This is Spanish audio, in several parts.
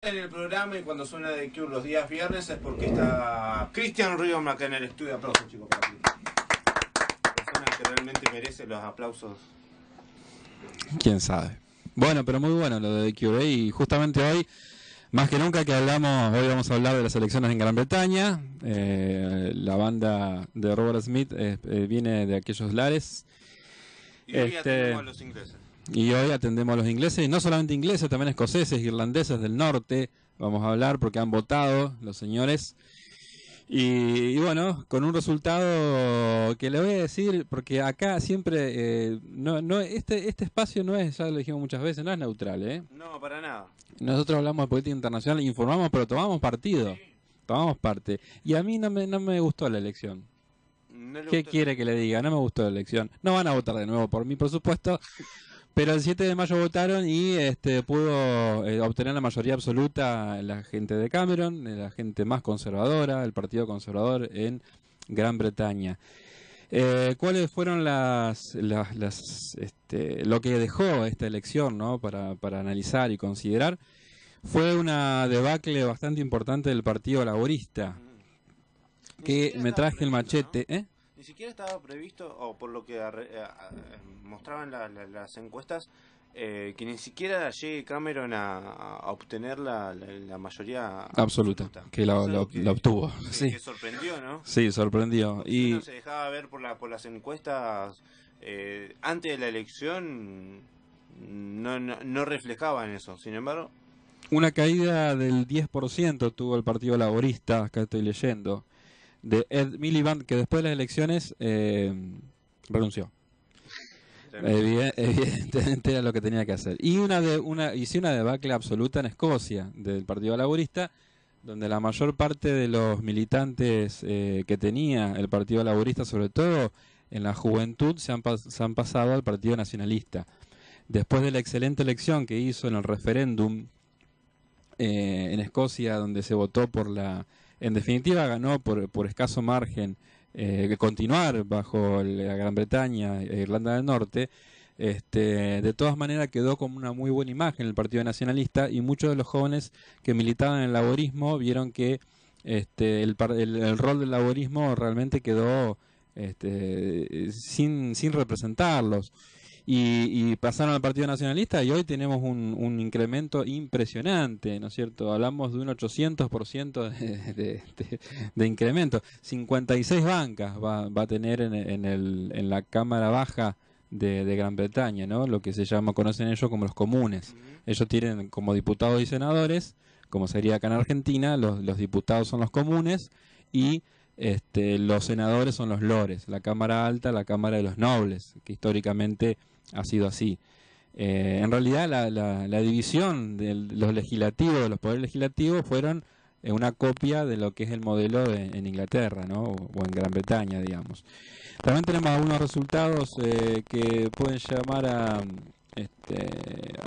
En el programa y cuando suena The Cure los días viernes es porque está Cristian Riemann acá en el estudio. Aplausos, chicos, para ti. Persona que realmente merece los aplausos. Quién sabe. Bueno, pero muy bueno lo de The Cure. Y justamente hoy, más que nunca que hablamos, hoy vamos a hablar de las elecciones en Gran Bretaña. La banda de Robert Smith viene de aquellos lares. Y hoy atendemos a los ingleses. Y hoy atendemos a los ingleses, y no solamente ingleses, también escoceses, irlandeses del norte. Vamos a hablar porque han votado los señores. Y bueno, con un resultado que le voy a decir, porque acá siempre, este espacio no es, ya lo dijimos muchas veces, no es neutral, ¿eh? No, para nada. Nosotros hablamos de política internacional, informamos, pero tomamos partido, Sí. tomamos parte. Y a mí no me gustó la elección. No ¿Qué quiere que le diga? No me gustó la elección. No van a votar de nuevo por mí, por supuesto. Pero el 7 de mayo votaron y pudo obtener la mayoría absoluta la gente de Cameron, la gente más conservadora, el Partido Conservador en Gran Bretaña. ¿Cuáles fueron lo que dejó esta elección, ¿no? para analizar y considerar? Fue una debacle bastante importante del Partido Laborista, que me traje el machete, ¿no? Ni siquiera estaba previsto, o por lo que mostraban las encuestas, que ni siquiera llegue Cameron a obtener la mayoría absoluta, que la obtuvo. Sí. Que sorprendió, ¿no? Sí, sorprendió. Y uno se dejaba ver por las encuestas antes de la elección, no reflejaban eso. Sin embargo, una caída del 10% tuvo el Partido Laborista, acá estoy leyendo, de Ed Miliband, que después de las elecciones renunció. Evidentemente era lo que tenía que hacer. Y una debacle absoluta en Escocia del Partido Laborista, donde la mayor parte de los militantes que tenía el Partido Laborista, sobre todo en la juventud, se han pasado al Partido Nacionalista. Después de la excelente elección que hizo en el referéndum en Escocia, donde se votó en definitiva ganó por escaso margen continuar bajo la Gran Bretaña e Irlanda del Norte. De todas maneras quedó como una muy buena imagen el Partido Nacionalista, y muchos de los jóvenes que militaban en el laborismo vieron que el rol del laborismo realmente quedó sin representarlos. Y pasaron al Partido Nacionalista, y hoy tenemos un incremento impresionante, ¿no es cierto? Hablamos de un 800% de incremento. 56 bancas va a tener en la Cámara Baja de Gran Bretaña, ¿no? Lo que conocen ellos como los comunes. Ellos tienen como diputados y senadores, como sería acá en Argentina, los diputados son los comunes y los senadores son los lores, la Cámara Alta, la Cámara de los Nobles, que históricamente ha sido así. En realidad la división de los legislativos, de los poderes legislativos, fueron una copia de lo que es el modelo en Inglaterra, ¿no? o en Gran Bretaña, digamos. También tenemos algunos resultados que pueden llamar a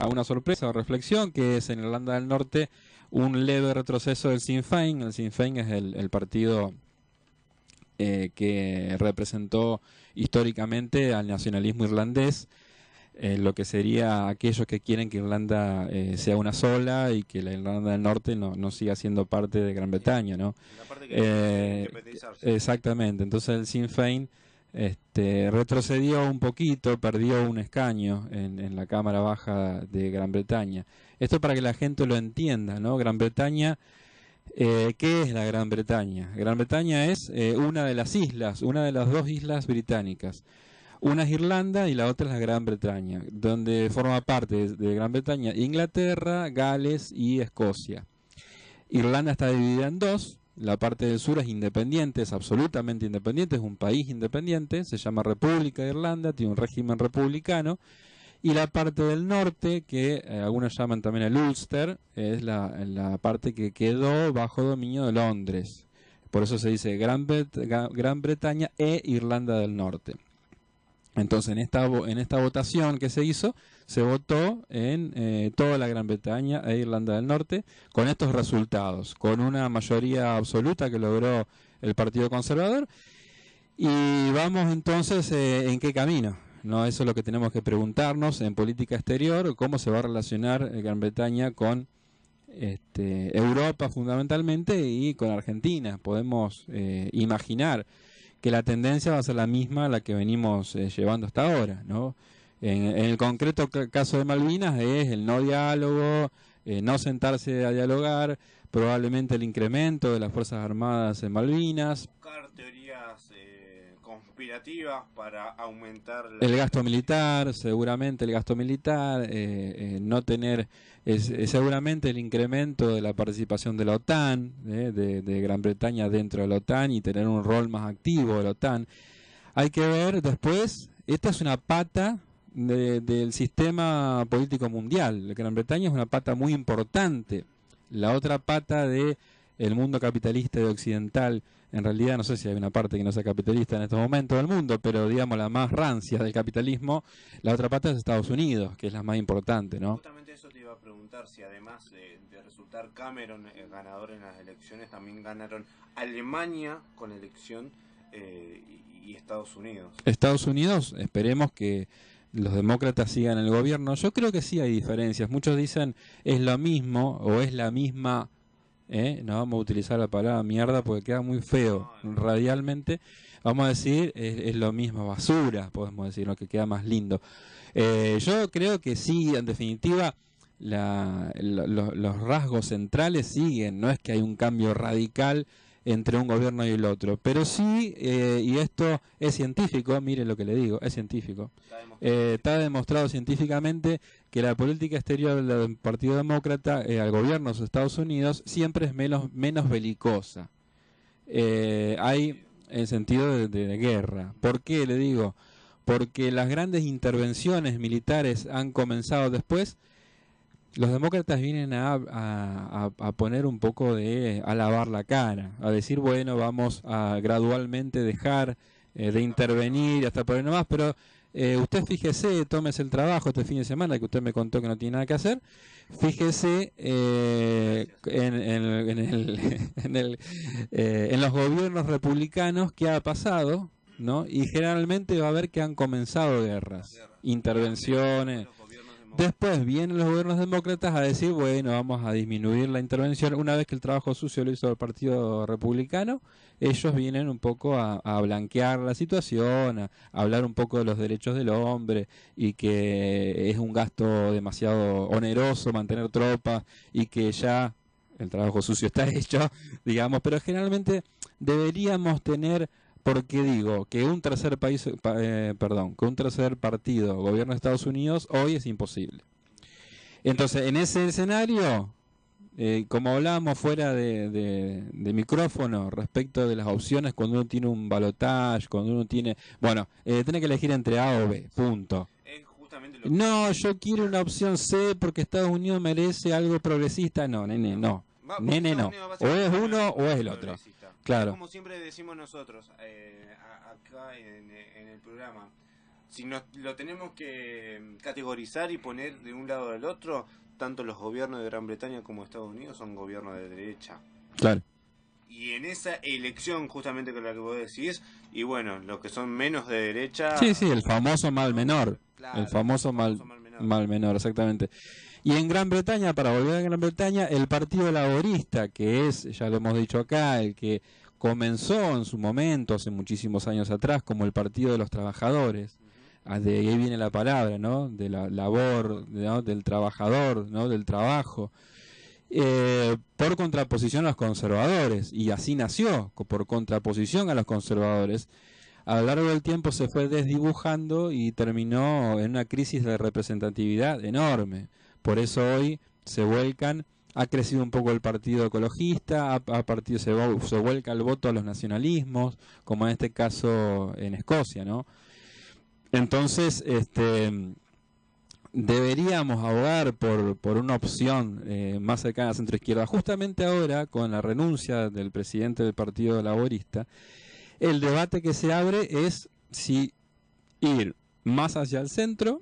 una sorpresa o reflexión, que es en Irlanda del Norte un leve retroceso del Sinn Féin. El Sinn Féin es el partido que representó históricamente al nacionalismo irlandés, lo que sería aquellos que quieren que Irlanda sea una sola y que la Irlanda del Norte no siga siendo parte de Gran Bretaña, ¿no? La parte que exactamente. Entonces el Sinn Féin retrocedió un poquito, perdió un escaño en la Cámara Baja de Gran Bretaña. Esto para que la gente lo entienda, ¿no? Gran Bretaña, ¿qué es la Gran Bretaña? Gran Bretaña es una de las islas, una de las dos islas británicas. Una es Irlanda y la otra es la Gran Bretaña, donde forma parte de Gran Bretaña Inglaterra, Gales y Escocia. Irlanda está dividida en dos. La parte del sur es independiente, es absolutamente independiente, es un país independiente, se llama República de Irlanda, tiene un régimen republicano. Y la parte del norte, que algunos llaman también el Ulster, es la parte que quedó bajo dominio de Londres. Por eso se dice Gran Bretaña e Irlanda del Norte. Entonces en esta votación que se hizo, se votó en toda la Gran Bretaña e Irlanda del Norte con estos resultados, con una mayoría absoluta que logró el Partido Conservador. Y vamos entonces en qué camino, ¿no? Eso es lo que tenemos que preguntarnos en política exterior, cómo se va a relacionar Gran Bretaña con Europa fundamentalmente y con Argentina. Podemos imaginar que la tendencia va a ser la misma a la que venimos llevando hasta ahora, ¿no? En el concreto caso de Malvinas es el no diálogo, no sentarse a dialogar, probablemente el incremento de las Fuerzas Armadas en Malvinas. Buscar teorías conspirativas para aumentar el gasto militar, seguramente el gasto militar, no tener, seguramente el incremento de la participación de la OTAN, de Gran Bretaña dentro de la OTAN y tener un rol más activo de la OTAN. Hay que ver después, esta es una pata del sistema político mundial. Gran Bretaña es una pata muy importante. La otra pata de el mundo capitalista y occidental, en realidad no sé si hay una parte que no sea capitalista en estos momentos del mundo, pero digamos la más rancia del capitalismo, la otra pata es Estados Unidos, que es la más importante, ¿no? Justamente eso te iba a preguntar, si además de resultar Cameron ganador en las elecciones, también ganaron Alemania con elección y Estados Unidos. Estados Unidos, esperemos que los demócratas sigan el gobierno. Yo creo que sí hay diferencias. Muchos dicen es lo mismo o es la misma, no vamos a utilizar la palabra mierda porque queda muy feo radialmente. Vamos a decir es lo mismo, basura, podemos decir, lo que queda más lindo. Yo creo que sí, en definitiva, los rasgos centrales siguen. No es que hay un cambio radical entre un gobierno y el otro, pero sí, y esto es científico, mire lo que le digo, es científico, está demostrado científicamente que la política exterior del Partido Demócrata al gobierno de los Estados Unidos siempre es menos belicosa, hay en sentido de guerra. ¿Por qué le digo? Porque las grandes intervenciones militares han comenzado después. Los demócratas vienen a poner un poco a lavar la cara, a decir, bueno, vamos a gradualmente dejar de intervenir hasta por ahí nomás, pero usted fíjese, tómese el trabajo este fin de semana, que usted me contó que no tiene nada que hacer, fíjese en los gobiernos republicanos qué ha pasado, ¿no? Y generalmente va a ver que han comenzado guerras, intervenciones. Después vienen los gobiernos demócratas a decir, bueno, vamos a disminuir la intervención. Una vez que el trabajo sucio lo hizo el Partido Republicano, ellos vienen un poco a blanquear la situación, a hablar un poco de los derechos del hombre y que es un gasto demasiado oneroso mantener tropas y que ya el trabajo sucio está hecho, digamos, pero generalmente deberíamos tener... Porque digo que un tercer país, que un tercer partido gobierne Estados Unidos hoy es imposible. Entonces, en ese escenario, como hablábamos fuera de micrófono respecto de las opciones cuando uno tiene un balotaje, cuando uno tiene, bueno, tiene que elegir entre A o B, punto. No, yo quiero una opción C porque Estados Unidos merece algo progresista. No, nene, no. Nene, no. O es uno o es el otro. Claro. Como siempre decimos nosotros acá en el programa, si lo tenemos que categorizar y poner de un lado del otro, tanto los gobiernos de Gran Bretaña como Estados Unidos son gobiernos de derecha. Claro. Y en esa elección justamente con la que vos decís, y bueno, los que son menos de derecha... Sí, el famoso mal menor. Claro, el famoso mal menor, exactamente. Y en Gran Bretaña, para volver a Gran Bretaña, el Partido Laborista, que es, ya lo hemos dicho acá, el que comenzó en su momento, hace muchísimos años atrás, como el Partido de los Trabajadores, de ahí viene la palabra, ¿no? De la labor, ¿no? Del trabajador, ¿no? Del trabajo, por contraposición a los conservadores, y así nació, por contraposición a los conservadores. A lo largo del tiempo se fue desdibujando y terminó en una crisis de representatividad enorme. Por eso hoy se vuelcan, ha crecido un poco el partido ecologista, se vuelca el voto a los nacionalismos, como en este caso en Escocia, ¿no? Entonces, deberíamos abogar por una opción más cercana a centro-izquierda. Justamente ahora, con la renuncia del presidente del Partido Laborista, el debate que se abre es si ir más hacia el centro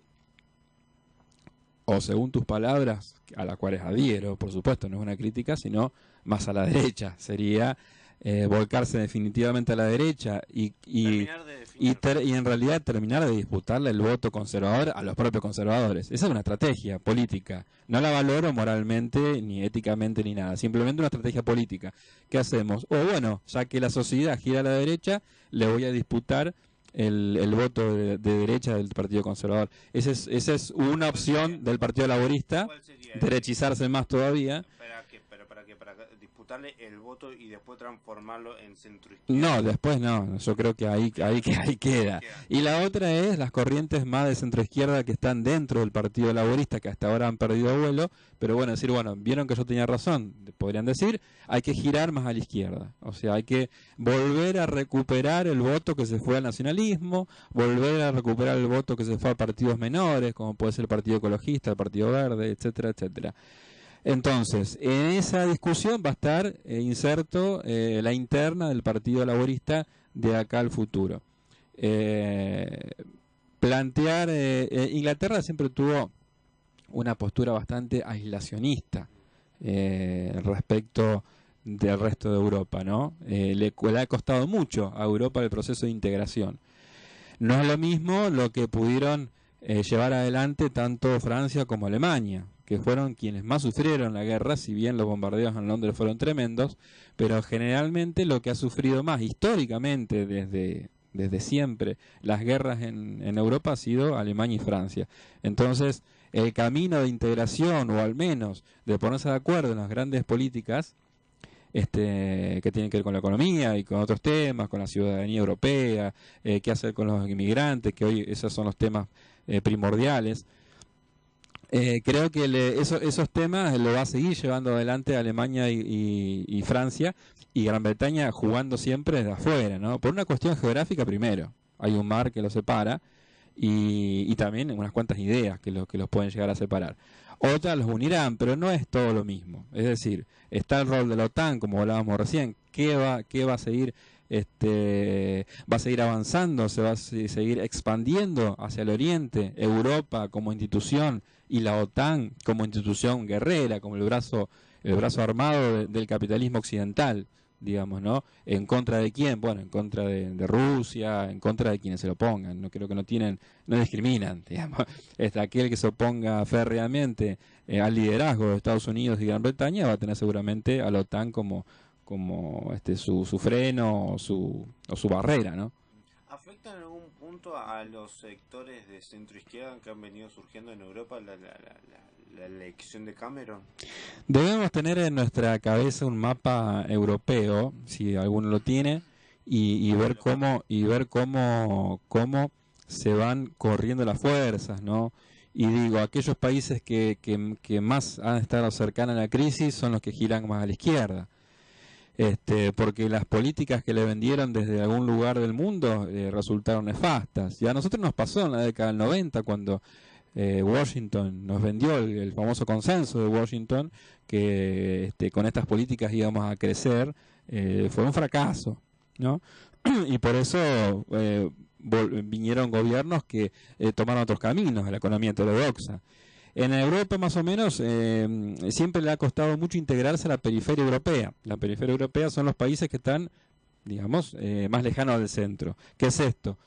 o, según tus palabras, a las cuales adhiero, por supuesto, no es una crítica, sino más a la derecha, sería volcarse definitivamente a la derecha y en realidad terminar de disputarle el voto conservador a los propios conservadores. Esa es una estrategia política. No la valoro moralmente, ni éticamente, ni nada. Simplemente una estrategia política. ¿Qué hacemos? O bueno, ya que la sociedad gira a la derecha, le voy a disputar el voto de derecha del Partido Conservador. Esa es una opción del Partido Laborista, derechizarse más todavía. Para disputarle el voto y después transformarlo en centro izquierda. No, después no, yo creo que ahí queda. Y la otra es las corrientes más de centro izquierda que están dentro del Partido Laborista, que hasta ahora han perdido vuelo, pero bueno, decir, bueno, vieron que yo tenía razón, podrían decir, hay que girar más a la izquierda, o sea, hay que volver a recuperar el voto que se fue al nacionalismo, volver a recuperar el voto que se fue a partidos menores, como puede ser el Partido Ecologista, el Partido Verde, etcétera, etcétera. Entonces, en esa discusión va a estar inserto la interna del Partido Laborista de acá al futuro. Inglaterra siempre tuvo una postura bastante aislacionista respecto del resto de Europa, ¿no? Le ha costado mucho a Europa el proceso de integración. No es lo mismo lo que pudieron llevar adelante tanto Francia como Alemania, que fueron quienes más sufrieron la guerra, si bien los bombardeos en Londres fueron tremendos, pero generalmente lo que ha sufrido más históricamente desde siempre las guerras en Europa ha sido Alemania y Francia. Entonces, el camino de integración, o al menos de ponerse de acuerdo en las grandes políticas que tienen que ver con la economía y con otros temas, con la ciudadanía europea, qué hacer con los inmigrantes, que hoy esos son los temas primordiales. Creo que esos temas lo va a seguir llevando adelante Alemania y Francia, y Gran Bretaña jugando siempre desde afuera, ¿no? Por una cuestión geográfica primero, hay un mar que los separa y también unas cuantas ideas que los pueden llegar a separar. Otras los unirán, pero no es todo lo mismo. Es decir, está el rol de la OTAN, como hablábamos recién, ¿qué va a seguir? Va a seguir avanzando, se va a seguir expandiendo hacia el oriente, Europa como institución y la OTAN como institución guerrera, como el brazo armado del capitalismo occidental, digamos, ¿no? ¿En contra de quién? Bueno, en contra de Rusia, en contra de quienes se lo opongan. No creo que no discriminan, digamos. Aquel que se oponga férreamente al liderazgo de Estados Unidos y Gran Bretaña va a tener seguramente a la OTAN como su freno o su barrera, ¿no? ¿Afecta en algún punto a los sectores de centro izquierda que han venido surgiendo en Europa la elección de Cameron? Debemos tener en nuestra cabeza un mapa europeo, si alguno lo tiene, y ver cómo se van corriendo las fuerzas, ¿no? Y digo, aquellos países que más han estado cercanos a la crisis son los que giran más a la izquierda. Porque las políticas que le vendieron desde algún lugar del mundo resultaron nefastas. Y a nosotros nos pasó en la década del 90 cuando Washington nos vendió el famoso consenso de Washington, que con estas políticas íbamos a crecer. Fue un fracaso, ¿no? Y por eso vinieron gobiernos que tomaron otros caminos a la economía heterodoxa. En Europa más o menos siempre le ha costado mucho integrarse a la periferia europea. La periferia europea son los países que están, digamos, más lejanos del centro. ¿Qué es esto?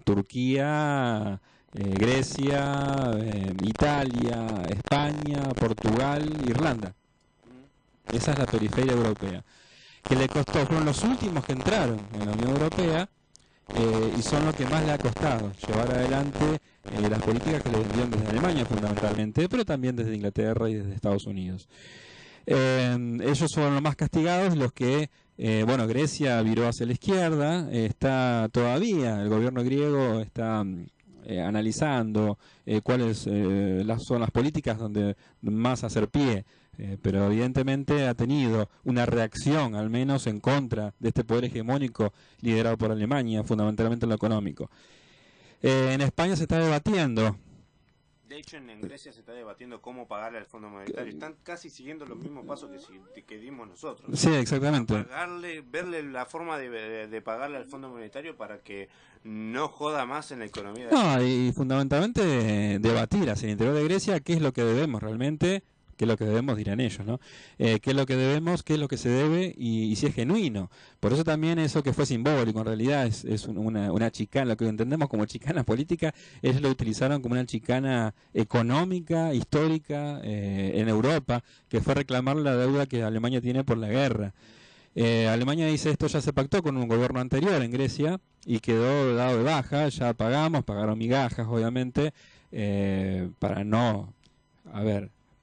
Turquía, Grecia, Italia, España, Portugal, Irlanda. Esa es la periferia europea. Que le costó, fueron los últimos que entraron en la Unión Europea y son los que más le ha costado llevar adelante las políticas que le vendieron desde Alemania fundamentalmente, pero también desde Inglaterra y desde Estados Unidos. Ellos fueron los más castigados, los que, Grecia viró hacia la izquierda, está todavía, el gobierno griego está analizando cuáles son las políticas donde más hacer pie, pero evidentemente ha tenido una reacción, al menos en contra de este poder hegemónico liderado por Alemania, fundamentalmente en lo económico. En España se está debatiendo. De hecho, en Grecia se está debatiendo cómo pagarle al Fondo Monetario. Están casi siguiendo los mismos pasos que dimos nosotros. Sí, exactamente. Verle la forma de pagarle al Fondo Monetario para que no joda más en la economía. No, y fundamentalmente debatir hacia el interior de Grecia qué es lo que debemos realmente ¿qué es lo que debemos? Dirán ellos, ¿no? ¿Qué es lo que debemos? ¿Qué es lo que se debe? Y si es genuino. Por eso también eso que fue simbólico, en realidad es una chicana, lo que entendemos como chicana política, ellos lo utilizaron como una chicana económica, histórica, en Europa, que fue reclamar la deuda que Alemania tiene por la guerra. Alemania dice esto ya se pactó con un gobierno anterior en Grecia y quedó dado de baja, ya pagaron migajas obviamente, para no,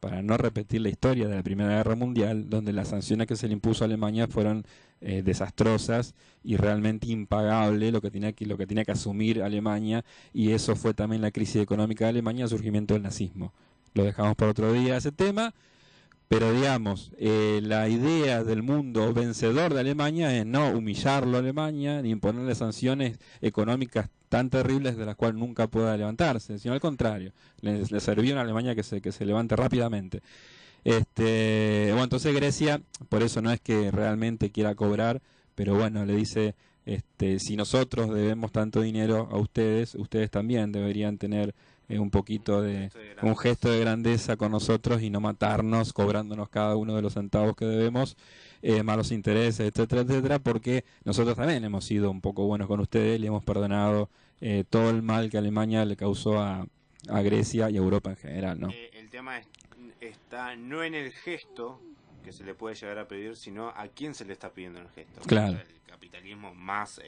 para no repetir la historia de la Primera Guerra Mundial, donde las sanciones que se le impuso a Alemania fueron desastrosas y realmente impagable lo que tenía que asumir Alemania, y eso fue también la crisis económica de Alemania, el surgimiento del nazismo. Lo dejamos para otro día ese tema. Pero digamos, la idea del mundo vencedor de Alemania es no humillarlo a Alemania, ni imponerle sanciones económicas tan terribles de las cuales nunca pueda levantarse, sino al contrario, le sirvió a Alemania que se levante rápidamente. Bueno, entonces Grecia, por eso no es que realmente quiera cobrar, pero bueno, le dice, si nosotros debemos tanto dinero a ustedes, ustedes también deberían tener un poquito de un gesto de grandeza con nosotros y no matarnos cobrándonos cada uno de los centavos que debemos, malos intereses, etcétera, etcétera, porque nosotros también hemos sido un poco buenos con ustedes y hemos perdonado todo el mal que Alemania le causó a Grecia y a Europa en general, ¿no? El tema está no en el gesto que se le puede llegar a pedir, sino a quién se le está pidiendo el gesto. Claro. El capitalismo más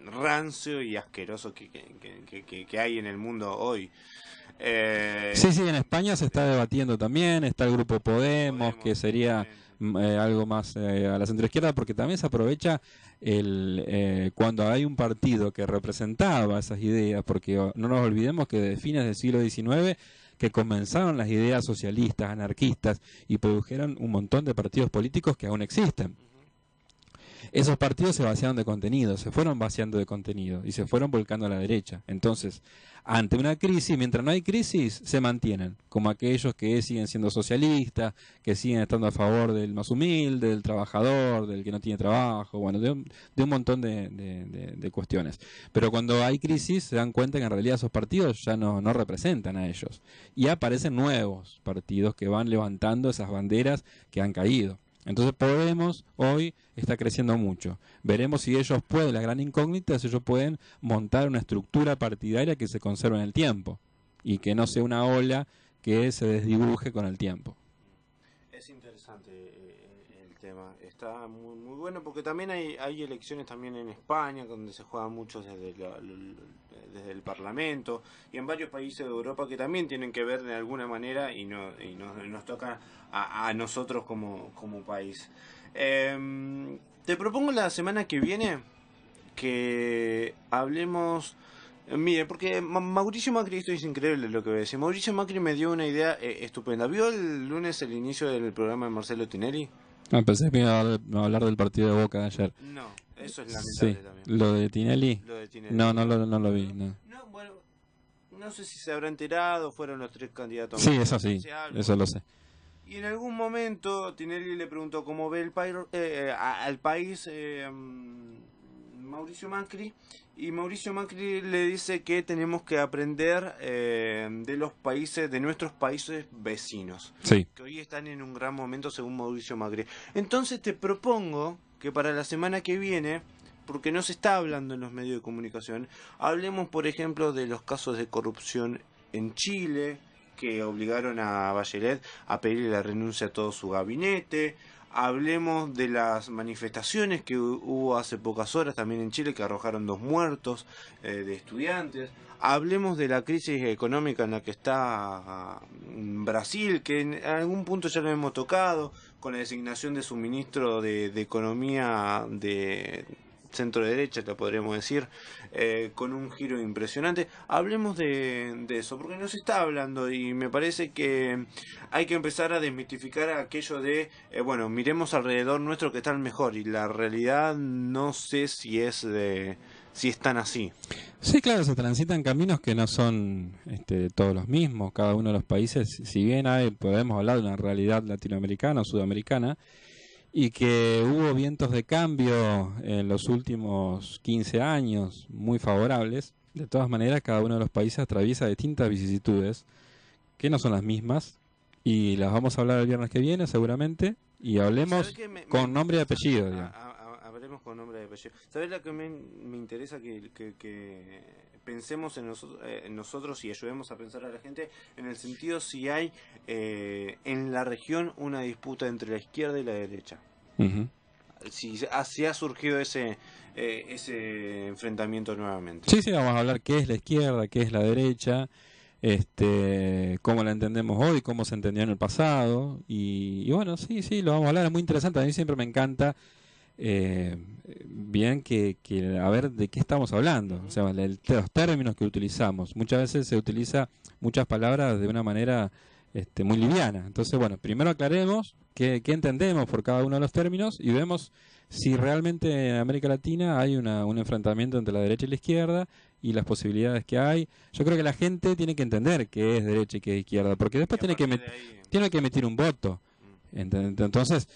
rancio y asqueroso que hay en el mundo hoy. Sí, en España se está debatiendo también, está el grupo Podemos que sería algo más a la centroizquierda, porque también se aprovecha cuando hay un partido que representaba esas ideas, porque no nos olvidemos que desde fines del siglo XIX que comenzaron las ideas socialistas, anarquistas, y produjeron un montón de partidos políticos que aún existen. Esos partidos se vaciaron de contenido, se fueron vaciando de contenido y se fueron volcando a la derecha. Entonces, ante una crisis, mientras no hay crisis, se mantienen, como aquellos que siguen siendo socialistas, que siguen estando a favor del más humilde, del trabajador, del que no tiene trabajo, bueno, de un montón de cuestiones. Pero cuando hay crisis, se dan cuenta que en realidad esos partidos ya no representan a ellos. Y aparecen nuevos partidos que van levantando esas banderas que han caído. Entonces Podemos hoy está creciendo mucho. Veremos si ellos pueden, la gran incógnita es si ellos pueden montar una estructura partidaria que se conserve en el tiempo y que no sea una ola que se desdibuje con el tiempo. Es interesante el tema, está muy bueno porque también hay elecciones también en España donde se juega mucho desde el Parlamento y en varios países de Europa que también tienen que ver de alguna manera y nos toca a nosotros como país. Te propongo la semana que viene que hablemos. Mire, porque Mauricio Macri, esto es increíble lo que voy a decir. Mauricio Macri me dio una idea estupenda. ¿Vio el lunes el inicio del programa de Marcelo Tinelli? Pensé que iba a hablar del partido de Boca de ayer. No, eso es lamentable también. ¿Lo de Tinelli? Lo de Tinelli. No lo vi. No, bueno, no sé si se habrá enterado, fueron los 3 candidatos. Sí, eso sí, eso lo sé. Y en algún momento Tinelli le preguntó cómo ve al país Mauricio Macri, y Mauricio Macri le dice que tenemos que aprender de nuestros países vecinos, sí, que hoy están en un gran momento según Mauricio Macri. Entonces te propongo que para la semana que viene, porque no se está hablando en los medios de comunicación, hablemos por ejemplo de los casos de corrupción en Chile, que obligaron a Bachelet a pedirle la renuncia a todo su gabinete. Hablemos de las manifestaciones que hubo hace pocas horas también en Chile, que arrojaron 2 muertos de estudiantes. Hablemos de la crisis económica en la que está Brasil, que en algún punto ya lo hemos tocado, con la designación de su ministro de Economía de centro derecha, te podríamos decir, con un giro impresionante. Hablemos de eso, porque no se está hablando y me parece que hay que empezar a desmitificar aquello de, miremos alrededor nuestro que están mejor, y la realidad no sé si es tan así. Sí, claro, se transitan caminos que no son todos los mismos, cada uno de los países, si bien podemos hablar de una realidad latinoamericana o sudamericana, y que hubo vientos de cambio en los últimos 15 años muy favorables. De todas maneras, cada uno de los países atraviesa distintas vicisitudes que no son las mismas, Y las vamos a hablar el viernes que viene, seguramente. Y hablemos con nombre y apellido. Hablemos con nombre y apellido. ¿Sabes lo que me interesa? Que pensemos en nosotros y ayudemos a pensar a la gente en el sentido si hay en la región una disputa entre la izquierda y la derecha. Si ha surgido ese enfrentamiento nuevamente. Sí, vamos a hablar qué es la izquierda, qué es la derecha, cómo la entendemos hoy, cómo se entendió en el pasado. Y bueno, sí, lo vamos a hablar, es muy interesante. A mí siempre me encanta bien que a ver de qué estamos hablando, o sea, los términos que utilizamos. Muchas veces se utiliza muchas palabras de una manera muy liviana. Entonces, bueno, primero aclaremos qué entendemos por cada uno de los términos y vemos si realmente en América Latina hay un enfrentamiento entre la derecha y la izquierda y las posibilidades que hay. Yo creo que la gente tiene que entender qué es derecha y qué es izquierda, porque después tiene que emitir un voto. Entonces,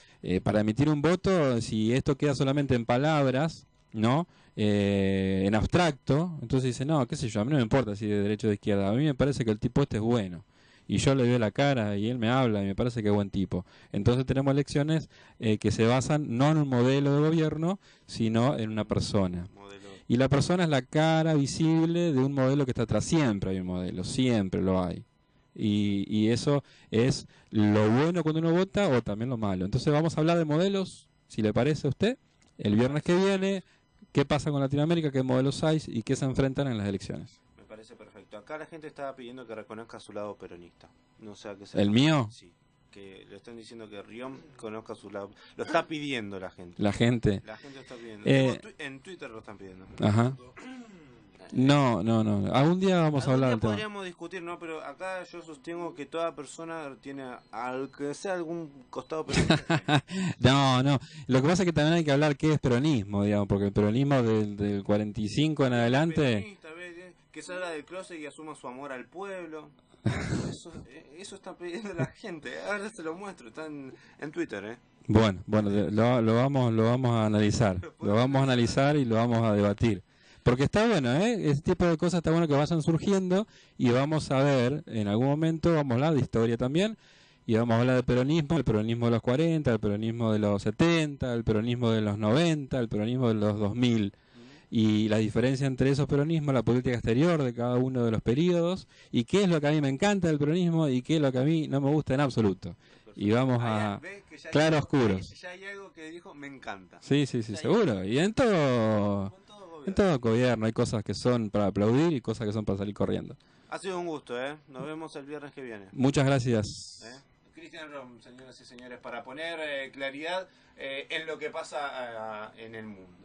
para emitir un voto, si esto queda solamente en palabras, ¿no? En abstracto, entonces dice, no, qué sé yo, a mí no me importa si de derecha o de izquierda, a mí me parece que el tipo es bueno. Y yo le veo la cara y él me habla y me parece que es buen tipo. Entonces tenemos elecciones que se basan no en un modelo de gobierno, sino en una persona. Y la persona es la cara visible de un modelo que está atrás. Siempre hay un modelo, siempre lo hay. Y eso es lo bueno cuando uno vota o también lo malo. Entonces vamos a hablar de modelos, si le parece a usted, el viernes que viene, qué pasa con Latinoamérica, qué modelos hay y qué se enfrentan en las elecciones. Me parece perfecto. Acá la gente estaba pidiendo que reconozca su lado peronista. No sé a qué se ¿El mío? Sí, que le están diciendo que Riom conozca su lado. Lo está pidiendo la gente. La gente lo está pidiendo. En Twitter lo están pidiendo. Ajá. No. Algún día vamos a hablar del tema. Podríamos discutir, ¿no? Pero acá yo sostengo que toda persona tiene, al que sea algún costado peronista. No. Lo que pasa es que también hay que hablar qué es peronismo, digamos, porque el peronismo del 45 en adelante... Que salga del closet y asuma su amor al pueblo. Eso está pidiendo la gente. Ahora se lo muestro, está en Twitter, ¿eh? Bueno, lo vamos a analizar. Lo vamos a analizar y lo vamos a debatir. Porque está bueno, ese tipo de cosas está bueno que vayan surgiendo y vamos a ver, en algún momento vamos a hablar de historia también y vamos a hablar del peronismo, el peronismo de los 40, el peronismo de los 70, el peronismo de los 90, el peronismo de los 2000 y la diferencia entre esos peronismos, la política exterior de cada uno de los periodos y qué es lo que a mí me encanta del peronismo y qué es lo que a mí no me gusta en absoluto. Y vamos a claroscuros. Ya hay algo que dijo, me encanta. Sí, seguro. Y en todo gobierno hay cosas que son para aplaudir y cosas que son para salir corriendo. Ha sido un gusto, Nos vemos el viernes que viene. Muchas gracias. Cristian Rom, señoras y señores, para poner claridad en lo que pasa en el mundo.